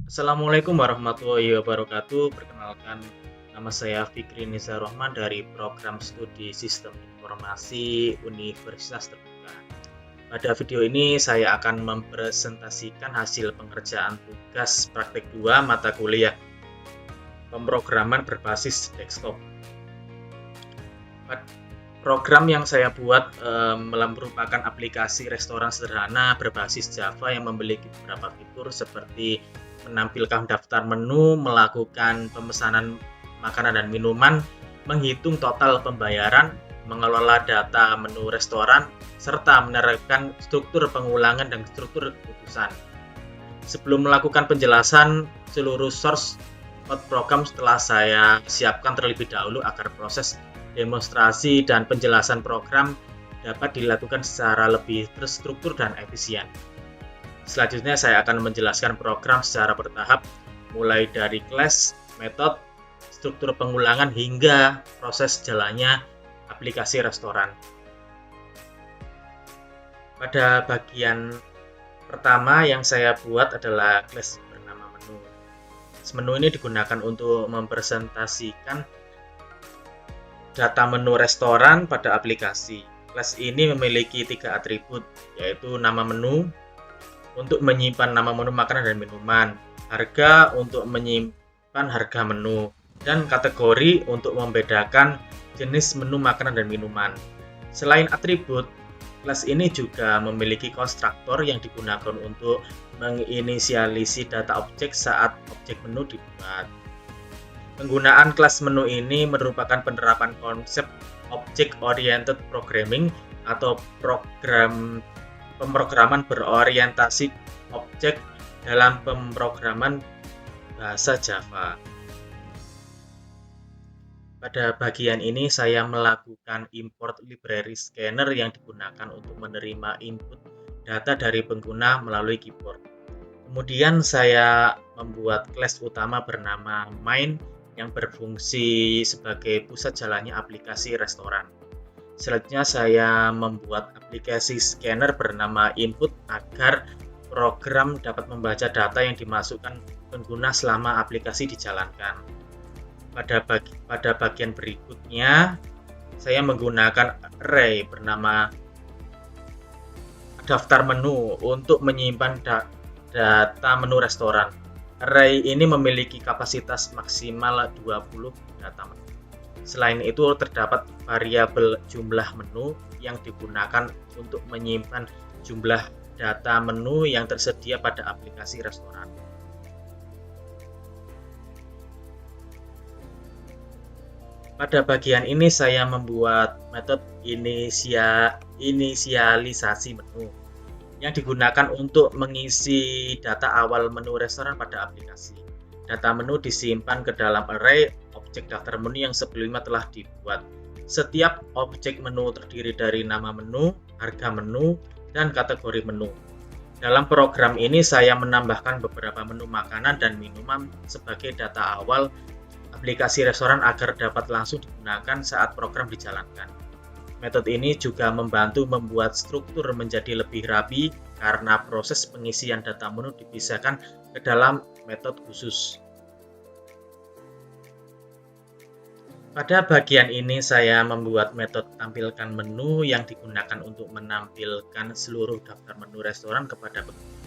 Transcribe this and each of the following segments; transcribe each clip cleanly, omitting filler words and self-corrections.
Assalamualaikum warahmatullahi wabarakatuh. Perkenalkan, nama saya Fikri Nizar Rahman dari Program Studi Sistem Informasi Universitas Terbuka. Pada video ini saya akan mempresentasikan hasil pengerjaan tugas praktek 2 mata kuliah pemrograman berbasis desktop. Program yang saya buat merupakan aplikasi restoran sederhana berbasis Java yang memiliki beberapa fitur seperti menampilkan daftar menu, melakukan pemesanan makanan dan minuman, menghitung total pembayaran, mengelola data menu restoran, serta menerapkan struktur pengulangan dan struktur keputusan. Sebelum melakukan penjelasan, seluruh source code program telah saya siapkan terlebih dahulu agar proses demonstrasi dan penjelasan program dapat dilakukan secara lebih terstruktur dan efisien. Selanjutnya saya akan menjelaskan program secara bertahap, mulai dari kelas, metode, struktur pengulangan hingga proses jalannya aplikasi restoran. Pada bagian pertama yang saya buat adalah kelas bernama menu. Menu ini digunakan untuk mempresentasikan data menu restoran pada aplikasi. Kelas ini memiliki 3 atribut, yaitu nama menu, untuk menyimpan nama menu makanan dan minuman, harga untuk menyimpan harga menu, dan kategori untuk membedakan jenis menu makanan dan minuman. Selain atribut, kelas ini juga memiliki konstruktor yang digunakan untuk menginisialisasi data objek saat objek menu dibuat. Penggunaan kelas menu ini merupakan penerapan konsep Object Oriented Programming atau pemrograman berorientasi objek dalam pemrograman bahasa Java. Pada bagian ini saya melakukan import library scanner yang digunakan untuk menerima input data dari pengguna melalui keyboard. Kemudian saya membuat kelas utama bernama main yang berfungsi sebagai pusat jalannya aplikasi restoran. Selanjutnya saya membuat aplikasi scanner bernama input agar program dapat membaca data yang dimasukkan pengguna selama aplikasi dijalankan. Pada bagian berikutnya, saya menggunakan array bernama daftar menu untuk menyimpan data menu restoran. Array ini memiliki kapasitas maksimal 20 data menu. Selain itu, terdapat variabel jumlah menu yang digunakan untuk menyimpan jumlah data menu yang tersedia pada aplikasi restoran. Pada bagian ini saya membuat metode inisialisasi menu yang digunakan untuk mengisi data awal menu restoran pada aplikasi. Data menu disimpan ke dalam array objek daftar menu yang sebelumnya telah dibuat. Setiap objek menu terdiri dari nama menu, harga menu, dan kategori menu. Dalam program ini saya menambahkan beberapa menu makanan dan minuman sebagai data awal aplikasi restoran agar dapat langsung digunakan saat program dijalankan. Metode ini juga membantu membuat struktur menjadi lebih rapi karena proses pengisian data menu dipisahkan ke dalam metode khusus. Pada bagian ini saya membuat metode tampilkan menu yang digunakan untuk menampilkan seluruh daftar menu restoran kepada pengguna.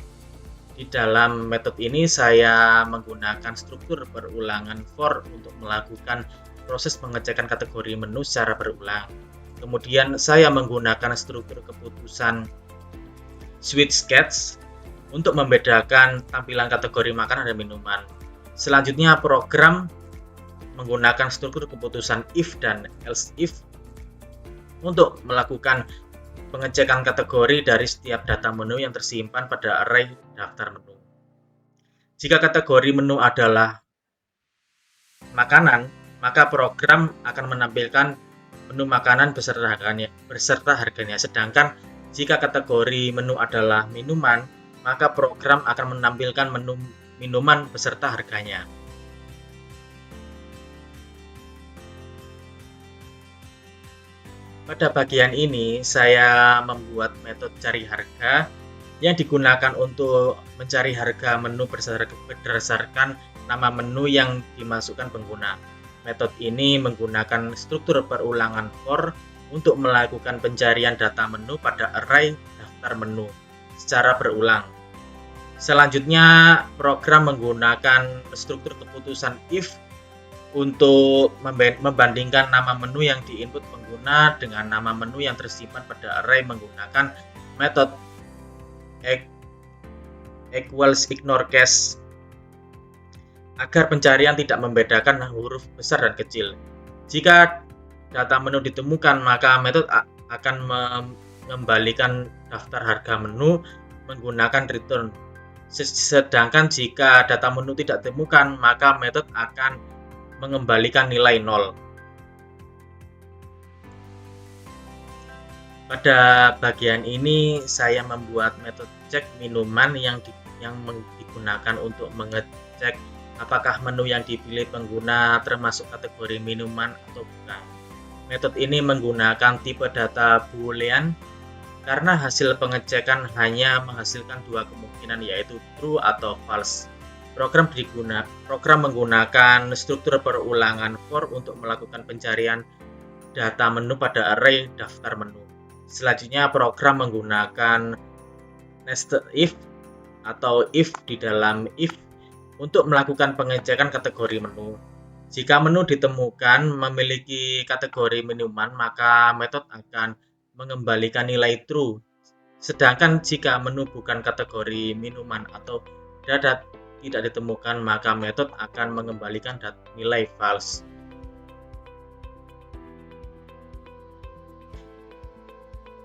Di dalam metode ini saya menggunakan struktur berulangan for untuk melakukan proses pengecekan kategori menu secara berulang. Kemudian saya menggunakan struktur keputusan switch case untuk membedakan tampilan kategori makanan dan minuman. Selanjutnya program menggunakan struktur keputusan if dan else if untuk melakukan pengecekan kategori dari setiap data menu yang tersimpan pada array daftar menu. Jika kategori menu adalah makanan, maka program akan menampilkan menu makanan beserta harganya. Sedangkan jika kategori menu adalah minuman, maka program akan menampilkan menu minuman beserta harganya. Pada bagian ini, saya membuat metode cari harga yang digunakan untuk mencari harga menu berdasarkan nama menu yang dimasukkan pengguna. Metode ini menggunakan struktur perulangan for untuk melakukan pencarian data menu pada array daftar menu secara berulang. Selanjutnya, program menggunakan struktur keputusan if untuk membandingkan nama menu yang diinput pengguna dengan nama menu yang tersimpan pada array menggunakan metode equals ignore case agar pencarian tidak membedakan huruf besar dan kecil. Jika data menu ditemukan, maka metode akan mengembalikan daftar harga menu menggunakan return. Sedangkan jika data menu tidak ditemukan, maka metode akan mengembalikan nilai 0. Pada bagian ini saya membuat metode cek minuman yang digunakan untuk mengecek apakah menu yang dipilih pengguna termasuk kategori minuman atau bukan. Metode ini menggunakan tipe data boolean karena hasil pengecekan hanya menghasilkan dua kemungkinan, yaitu true atau false. Program menggunakan struktur perulangan for untuk melakukan pencarian data menu pada array daftar menu. Selanjutnya, program menggunakan nested if atau if di dalam if untuk melakukan pengecekan kategori menu. Jika menu ditemukan memiliki kategori minuman, maka metode akan mengembalikan nilai true. Sedangkan jika menu bukan kategori minuman atau data tidak ditemukan, maka metode akan mengembalikan nilai false.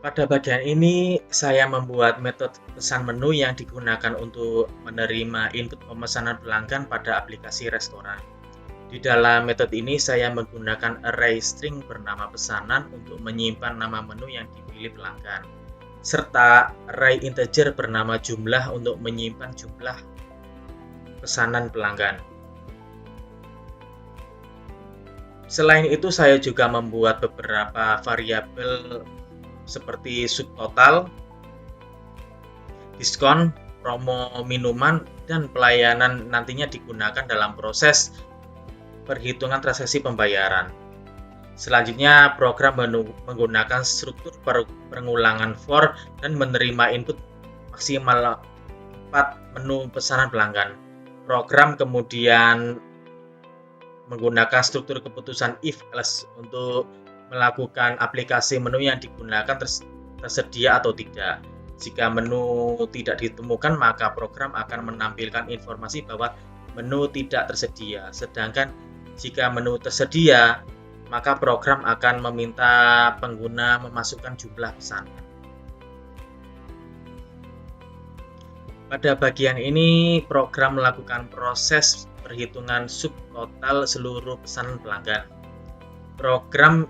Pada bagian ini, saya membuat metode pesan menu yang digunakan untuk menerima input pemesanan pelanggan pada aplikasi restoran. Di dalam metode ini, saya menggunakan array string bernama pesanan untuk menyimpan nama menu yang dipilih pelanggan, serta array integer bernama jumlah untuk menyimpan jumlah pesanan pelanggan. Selain itu, saya juga membuat beberapa variabel seperti subtotal, diskon, promo minuman, dan pelayanan nantinya digunakan dalam proses perhitungan transaksi pembayaran. Selanjutnya, program menggunakan struktur pengulangan for dan menerima input maksimal 4 menu pesanan pelanggan. Program kemudian menggunakan struktur keputusan if else untuk melakukan aplikasi menu yang digunakan tersedia atau tidak. Jika menu tidak ditemukan, maka program akan menampilkan informasi bahwa menu tidak tersedia. Sedangkan jika menu tersedia, maka program akan meminta pengguna memasukkan jumlah pesanan. Pada bagian ini, program melakukan proses perhitungan subtotal seluruh pesanan pelanggan. Program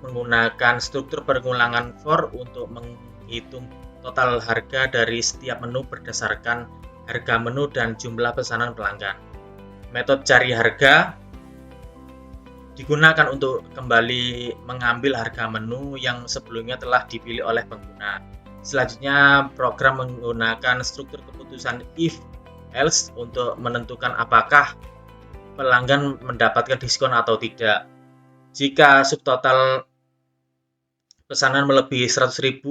menggunakan struktur pengulangan for untuk menghitung total harga dari setiap menu berdasarkan harga menu dan jumlah pesanan pelanggan. Metode cari harga digunakan untuk kembali mengambil harga menu yang sebelumnya telah dipilih oleh pengguna. Selanjutnya, program menggunakan struktur keputusan if else untuk menentukan apakah pelanggan mendapatkan diskon atau tidak. Jika subtotal pesanan melebihi Rp100.000,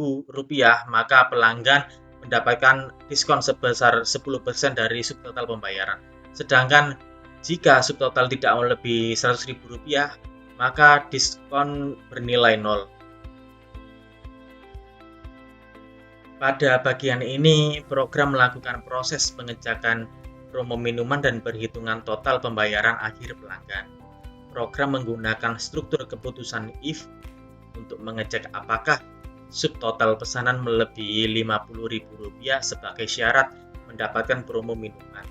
maka pelanggan mendapatkan diskon sebesar 10% dari subtotal pembayaran. Sedangkan jika subtotal tidak melebihi Rp100.000, maka diskon bernilai 0. Pada bagian ini, program melakukan proses pengecekan promo minuman dan perhitungan total pembayaran akhir pelanggan. Program menggunakan struktur keputusan if untuk mengecek apakah subtotal pesanan melebihi Rp50.000 sebagai syarat mendapatkan promo minuman.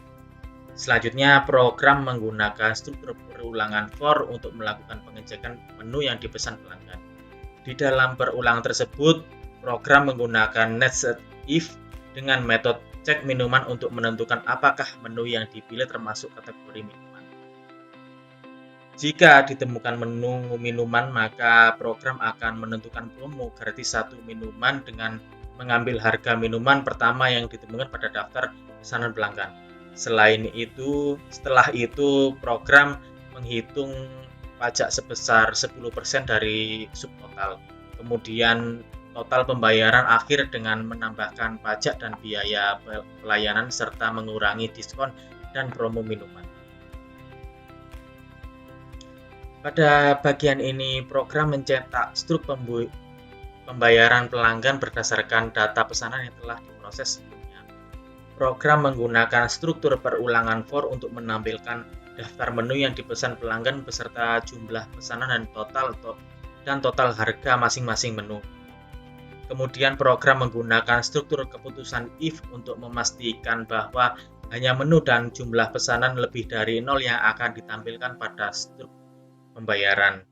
Selanjutnya, program menggunakan struktur perulangan for untuk melakukan pengecekan menu yang dipesan pelanggan. Di dalam perulangan tersebut, program menggunakan nested if dengan metode cek minuman untuk menentukan apakah menu yang dipilih termasuk kategori minuman. Jika ditemukan menu minuman, maka program akan menentukan promo gratis 1 minuman dengan mengambil harga minuman pertama yang ditemukan pada daftar pesanan pelanggan. Setelah itu program menghitung pajak sebesar 10% dari subtotal. Kemudian total pembayaran akhir dengan menambahkan pajak dan biaya pelayanan serta mengurangi diskon dan promo minuman. Pada bagian ini, program mencetak struk pembayaran pelanggan berdasarkan data pesanan yang telah diproses sebelumnya. Program menggunakan struktur perulangan for untuk menampilkan daftar menu yang dipesan pelanggan beserta jumlah pesanan dan total harga masing-masing menu. Kemudian program menggunakan struktur keputusan if untuk memastikan bahwa hanya menu dan jumlah pesanan lebih dari 0 yang akan ditampilkan pada struk pembayaran.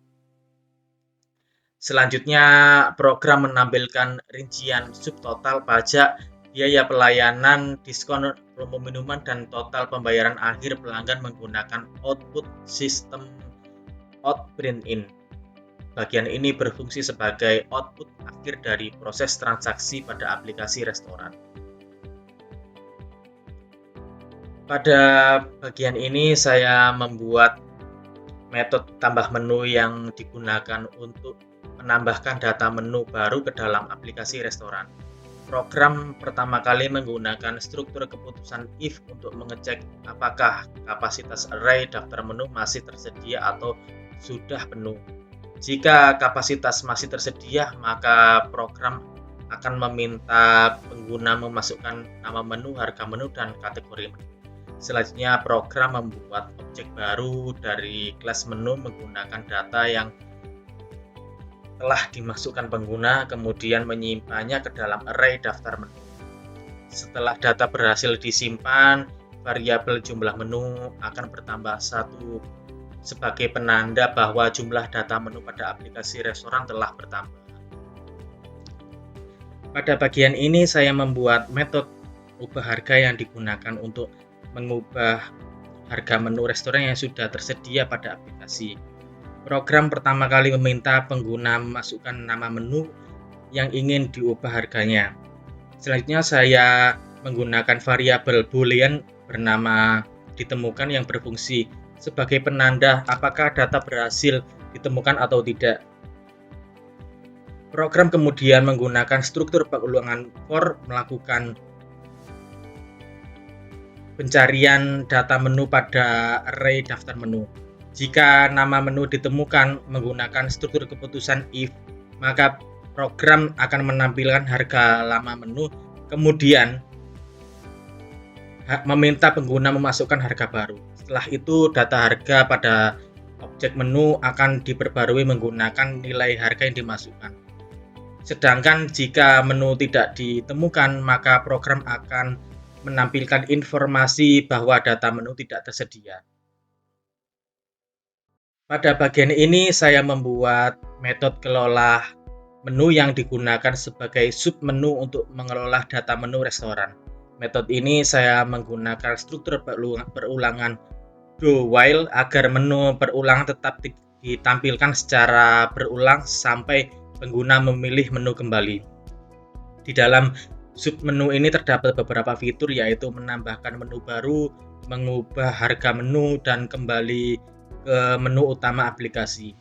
Selanjutnya, program menampilkan rincian subtotal pajak, biaya pelayanan, diskon, promo minuman, dan total pembayaran akhir pelanggan menggunakan output sistem out-print-in. Bagian ini berfungsi sebagai output akhir dari proses transaksi pada aplikasi restoran. Pada bagian ini saya membuat metode tambah menu yang digunakan untuk menambahkan data menu baru ke dalam aplikasi restoran. Program pertama kali menggunakan struktur keputusan if untuk mengecek apakah kapasitas array daftar menu masih tersedia atau sudah penuh. Jika kapasitas masih tersedia, maka program akan meminta pengguna memasukkan nama menu, harga menu, dan kategori menu. Selanjutnya, program membuat objek baru dari kelas menu menggunakan data yang telah dimasukkan pengguna, kemudian menyimpannya ke dalam array daftar menu. Setelah data berhasil disimpan, variabel jumlah menu akan bertambah 1 sebagai penanda bahwa jumlah data menu pada aplikasi restoran telah bertambah. Pada bagian ini saya membuat metode ubah harga yang digunakan untuk mengubah harga menu restoran yang sudah tersedia pada aplikasi. Program pertama kali meminta pengguna memasukkan nama menu yang ingin diubah harganya. Selanjutnya saya menggunakan variabel boolean bernama ditemukan yang berfungsi sebagai penanda apakah data berhasil ditemukan atau tidak. Program kemudian menggunakan struktur pengulangan for melakukan pencarian data menu pada array daftar menu. Jika nama menu ditemukan menggunakan struktur keputusan if, maka program akan menampilkan harga lama menu, kemudian meminta pengguna memasukkan harga baru. Setelah itu, data harga pada objek menu akan diperbarui menggunakan nilai harga yang dimasukkan. Sedangkan jika menu tidak ditemukan, maka program akan menampilkan informasi bahwa data menu tidak tersedia. Pada bagian ini, saya membuat metode kelola menu yang digunakan sebagai submenu untuk mengelola data menu restoran. Metode ini saya menggunakan struktur perulangan do while agar menu perulangan tetap ditampilkan secara berulang sampai pengguna memilih menu kembali. Di dalam submenu ini terdapat beberapa fitur, yaitu menambahkan menu baru, mengubah harga menu, dan kembali ke menu utama aplikasi.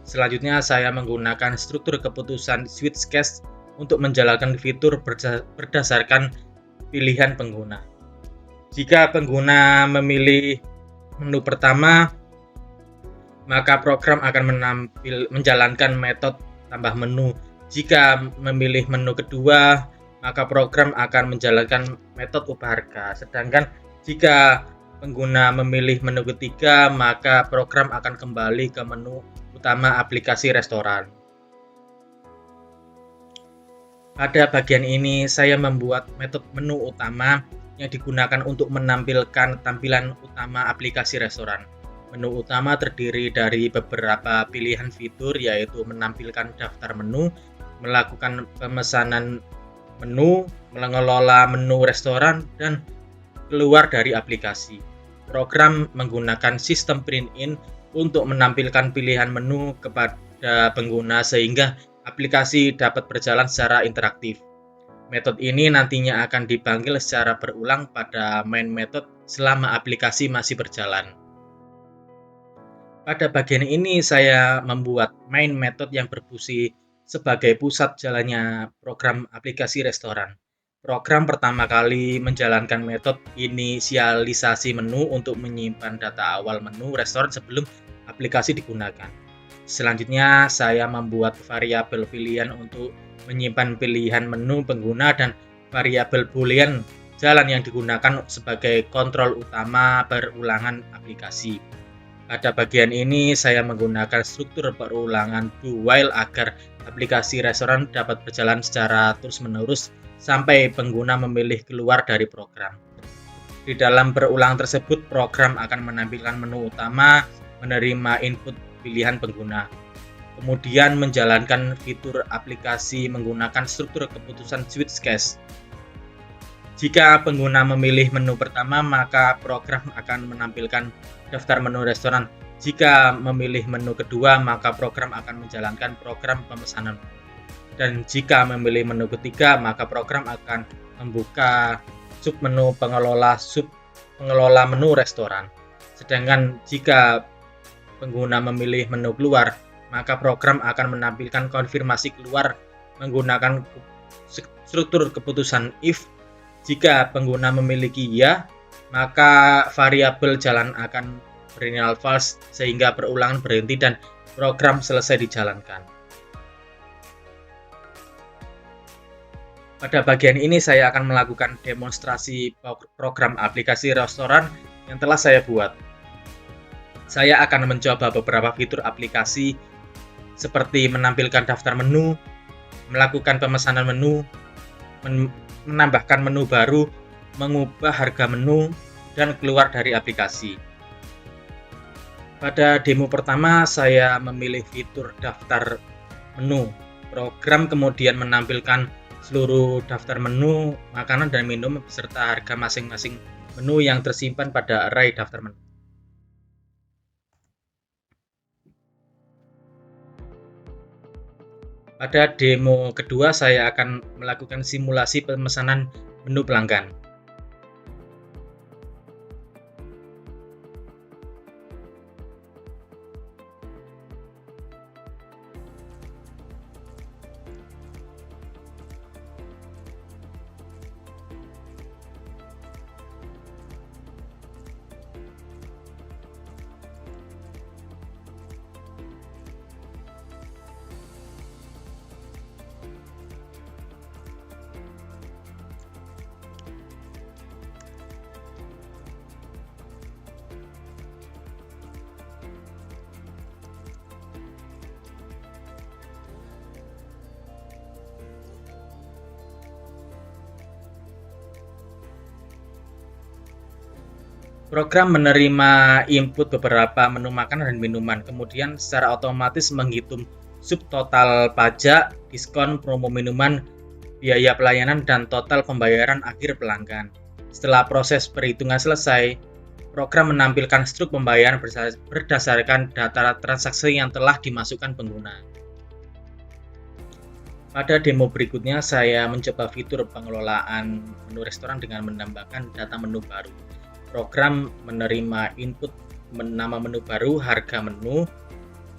Selanjutnya saya menggunakan struktur keputusan switch case untuk menjalankan fitur berdasarkan pilihan pengguna. Jika pengguna memilih menu pertama, maka program akan menjalankan metode tambah menu. Jika memilih menu kedua, maka program akan menjalankan metode ubah harga. Sedangkan jika pengguna memilih menu ketiga, maka program akan kembali ke menu utama aplikasi restoran. Pada bagian ini, saya membuat metode menu utama yang digunakan untuk menampilkan tampilan utama aplikasi restoran. Menu utama terdiri dari beberapa pilihan fitur, yaitu menampilkan daftar menu, melakukan pemesanan menu, mengelola menu restoran, dan keluar dari aplikasi. Program menggunakan sistem print-in untuk menampilkan pilihan menu kepada pengguna sehingga aplikasi dapat berjalan secara interaktif. Metode ini nantinya akan dipanggil secara berulang pada main method selama aplikasi masih berjalan. Pada bagian ini saya membuat main method yang berfungsi sebagai pusat jalannya program aplikasi restoran. Program pertama kali menjalankan metode inisialisasi menu untuk menyimpan data awal menu restoran sebelum aplikasi digunakan. Selanjutnya, saya membuat variabel pilihan untuk menyimpan pilihan menu pengguna dan variabel boolean jalan yang digunakan sebagai kontrol utama perulangan aplikasi. Pada bagian ini, saya menggunakan struktur perulangan do while agar aplikasi restoran dapat berjalan secara terus-menerus sampai pengguna memilih keluar dari program. Di dalam berulang tersebut, program akan menampilkan menu utama, menerima input pilihan pengguna, kemudian menjalankan fitur aplikasi menggunakan struktur keputusan switch case. Jika pengguna memilih menu pertama, maka program akan menampilkan daftar menu restoran. Jika memilih menu kedua, maka program akan menjalankan program pemesanan. Dan jika memilih menu ketiga, maka program akan membuka submenu pengelola menu restoran. Sedangkan jika pengguna memilih menu keluar, maka program akan menampilkan konfirmasi keluar menggunakan struktur keputusan if. Jika pengguna memiliki ya, maka variabel jalan akan berinisial false sehingga perulangan berhenti dan program selesai dijalankan. Pada bagian ini saya akan melakukan demonstrasi program aplikasi restoran yang telah saya buat. Saya akan mencoba beberapa fitur aplikasi seperti menampilkan daftar menu, melakukan pemesanan menu, menambahkan menu baru, mengubah harga menu, dan keluar dari aplikasi. Pada demo pertama, saya memilih fitur daftar menu. Program kemudian menampilkan seluruh daftar menu, makanan dan minum beserta harga masing-masing menu yang tersimpan pada array daftar menu. Pada demo kedua, saya akan melakukan simulasi pemesanan menu pelanggan. Program menerima input beberapa menu makanan dan minuman, kemudian secara otomatis menghitung subtotal pajak, diskon, promo minuman, biaya pelayanan, dan total pembayaran akhir pelanggan. Setelah proses perhitungan selesai, program menampilkan struk pembayaran berdasarkan data transaksi yang telah dimasukkan pengguna. Pada demo berikutnya, saya mencoba fitur pengelolaan menu restoran dengan menambahkan data menu baru. Program menerima input nama menu baru, harga menu,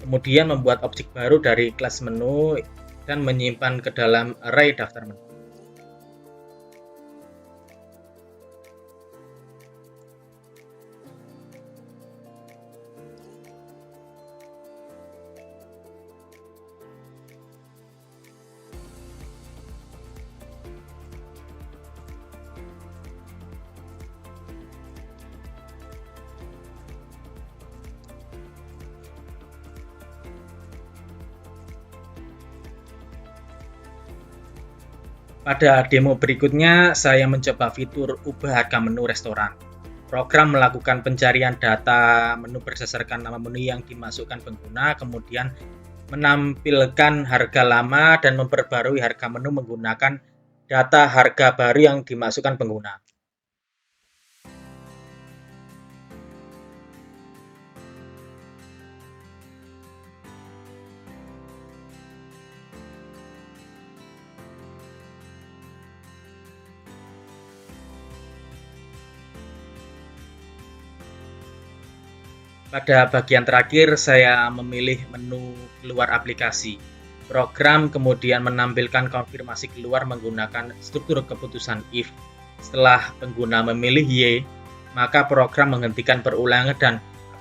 kemudian membuat objek baru dari kelas menu dan menyimpan ke dalam array daftar menu. Pada demo berikutnya, saya mencoba fitur ubah harga menu restoran. Program melakukan pencarian data menu berdasarkan nama menu yang dimasukkan pengguna, kemudian menampilkan harga lama dan memperbarui harga menu menggunakan data harga baru yang dimasukkan pengguna. Pada bagian terakhir, saya memilih menu keluar aplikasi. Program kemudian menampilkan konfirmasi keluar menggunakan struktur keputusan if. Setelah pengguna memilih Y, maka program menghentikan perulangan dan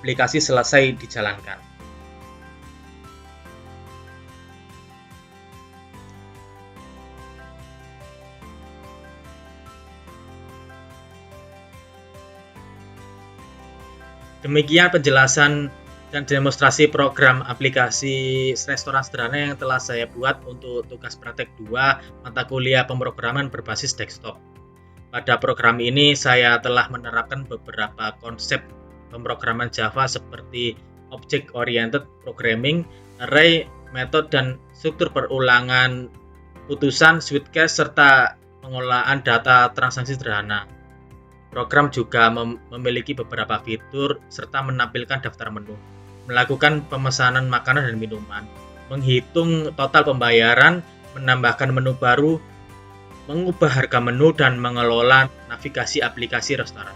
aplikasi selesai dijalankan. Demikian penjelasan dan demonstrasi program aplikasi restoran sederhana yang telah saya buat untuk tugas praktek 2 mata kuliah pemrograman berbasis desktop. Pada program ini saya telah menerapkan beberapa konsep pemrograman Java seperti Object Oriented Programming, Array, metode dan struktur perulangan putusan, switch case, serta pengolahan data transaksi sederhana. Program juga memiliki beberapa fitur serta menampilkan daftar menu, melakukan pemesanan makanan dan minuman, menghitung total pembayaran, menambahkan menu baru, mengubah harga menu, dan mengelola navigasi aplikasi restoran.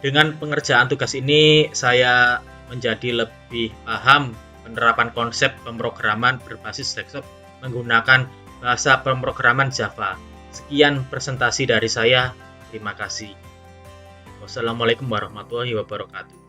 Dengan pengerjaan tugas ini, saya menjadi lebih paham penerapan konsep pemrograman berbasis desktop menggunakan bahasa pemrograman Java. Sekian presentasi dari saya. Terima kasih. Wassalamualaikum warahmatullahi wabarakatuh.